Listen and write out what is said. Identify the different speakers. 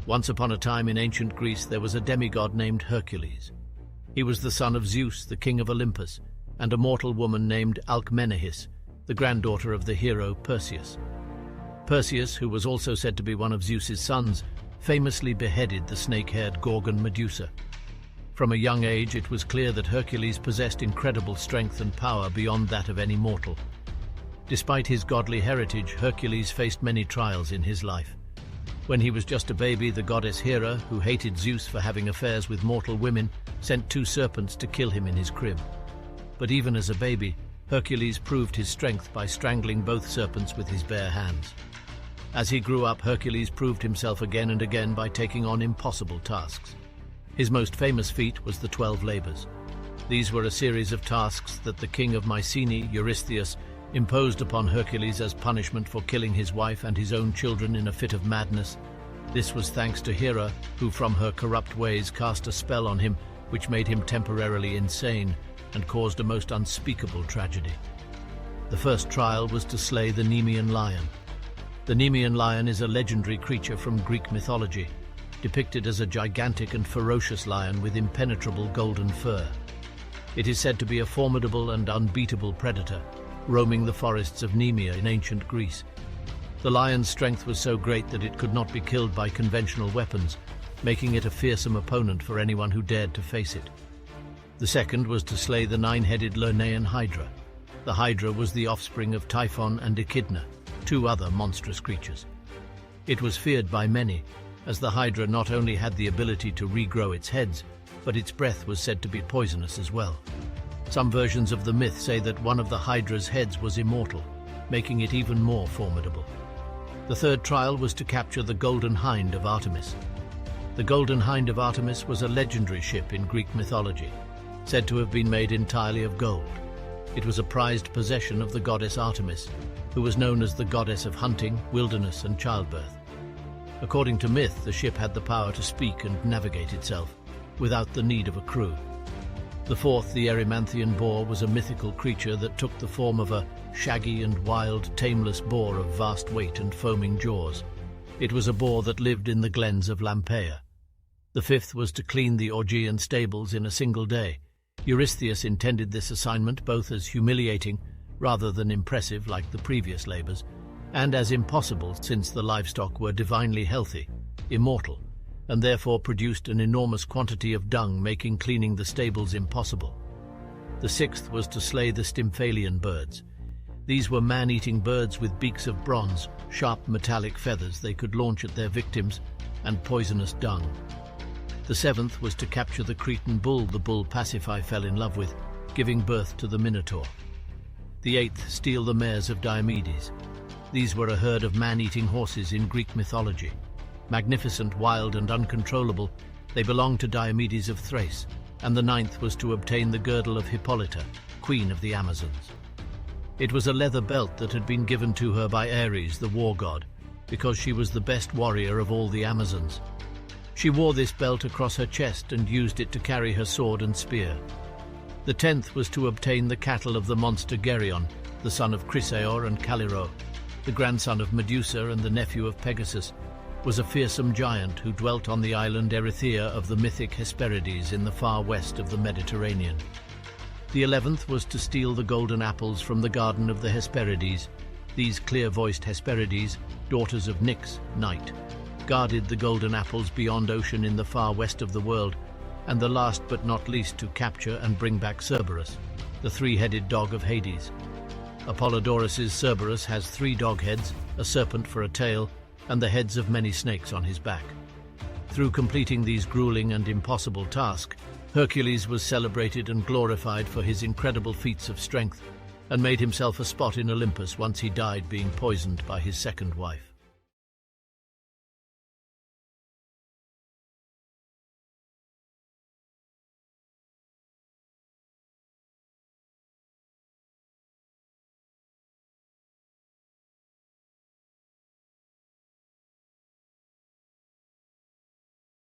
Speaker 1: Once upon a time in ancient Greece there was a demigod named Hercules. He was the son of Zeus, the king of Olympus, and a mortal woman named Alcmenahis, the granddaughter of the hero Perseus. Perseus, who was also said to be one of Zeus's sons, famously beheaded the snake-haired Gorgon Medusa. From a young age it was clear that Hercules possessed incredible strength and power beyond that of any mortal. Despite his godly heritage, Hercules faced many trials in his life. When he was just a baby, the goddess Hera, who hated Zeus for having affairs with mortal women, sent 2 serpents to kill him in his crib. But even as a baby, Hercules proved his strength by strangling both serpents with his bare hands. As he grew up, Hercules proved himself again and again by taking on impossible tasks. His most famous feat was the 12 labors. These were a series of tasks that the king of Mycenae, Eurystheus, imposed upon Hercules as punishment for killing his wife and his own children in a fit of madness. This was thanks to Hera, who from her corrupt ways cast a spell on him which made him temporarily insane and caused a most unspeakable tragedy. The first trial was to slay the Nemean lion. The Nemean lion is a legendary creature from Greek mythology, depicted as a gigantic and ferocious lion with impenetrable golden fur. It is said to be a formidable and unbeatable predator, roaming the forests of Nemea in ancient Greece. The lion's strength was so great that it could not be killed by conventional weapons, making it a fearsome opponent for anyone who dared to face it. The second was to slay the 9-headed Lernaean Hydra. The Hydra was the offspring of Typhon and Echidna, 2 other monstrous creatures. It was feared by many, as the Hydra not only had the ability to regrow its heads, but its breath was said to be poisonous as well. Some versions of the myth say that one of the Hydra's heads was immortal, making it even more formidable. The third trial was to capture the Golden Hind of Artemis. The Golden Hind of Artemis was a legendary ship in Greek mythology, said to have been made entirely of gold. It was a prized possession of the goddess Artemis, who was known as the goddess of hunting, wilderness, and childbirth. According to myth, the ship had the power to speak and navigate itself, without the need of a crew. The fourth, the Erymanthian boar, was a mythical creature that took the form of a shaggy and wild, tameless boar of vast weight and foaming jaws. It was a boar that lived in the glens of Lampeia. The fifth was to clean the Augean stables in a single day. Eurystheus intended this assignment both as humiliating, rather than impressive like the previous labors, and as impossible since the livestock were divinely healthy, immortal, and therefore produced an enormous quantity of dung, making cleaning the stables impossible. The sixth was to slay the Stymphalian birds. These were man-eating birds with beaks of bronze, sharp metallic feathers they could launch at their victims, and poisonous dung. The seventh was to capture the Cretan bull the bull Pasiphae fell in love with, giving birth to the Minotaur. The eighth, steal the mares of Diomedes. These were a herd of man-eating horses in Greek mythology. Magnificent, wild, and uncontrollable, they belonged to Diomedes of Thrace, and the ninth was to obtain the girdle of Hippolyta, queen of the Amazons. It was a leather belt that had been given to her by Ares, the war god, because she was the best warrior of all the Amazons. She wore this belt across her chest and used it to carry her sword and spear. The 10th was to obtain the cattle of the monster Geryon, the son of Chrysaor and Caliro. The grandson of Medusa and the nephew of Pegasus, was a fearsome giant who dwelt on the island Erythea of the mythic Hesperides in the far west of the Mediterranean. The 11th was to steal the golden apples from the garden of the Hesperides. These clear-voiced Hesperides, daughters of Nyx, night, guarded the golden apples beyond ocean in the far west of the world, and the last but not least to capture and bring back Cerberus, the 3-headed dog of Hades. Apollodorus's Cerberus has 3 dog heads, a serpent for a tail, and the heads of many snakes on his back. Through completing these grueling and impossible tasks, Hercules was celebrated and glorified for his incredible feats of strength, and made himself a spot in Olympus once he died being poisoned by his second wife.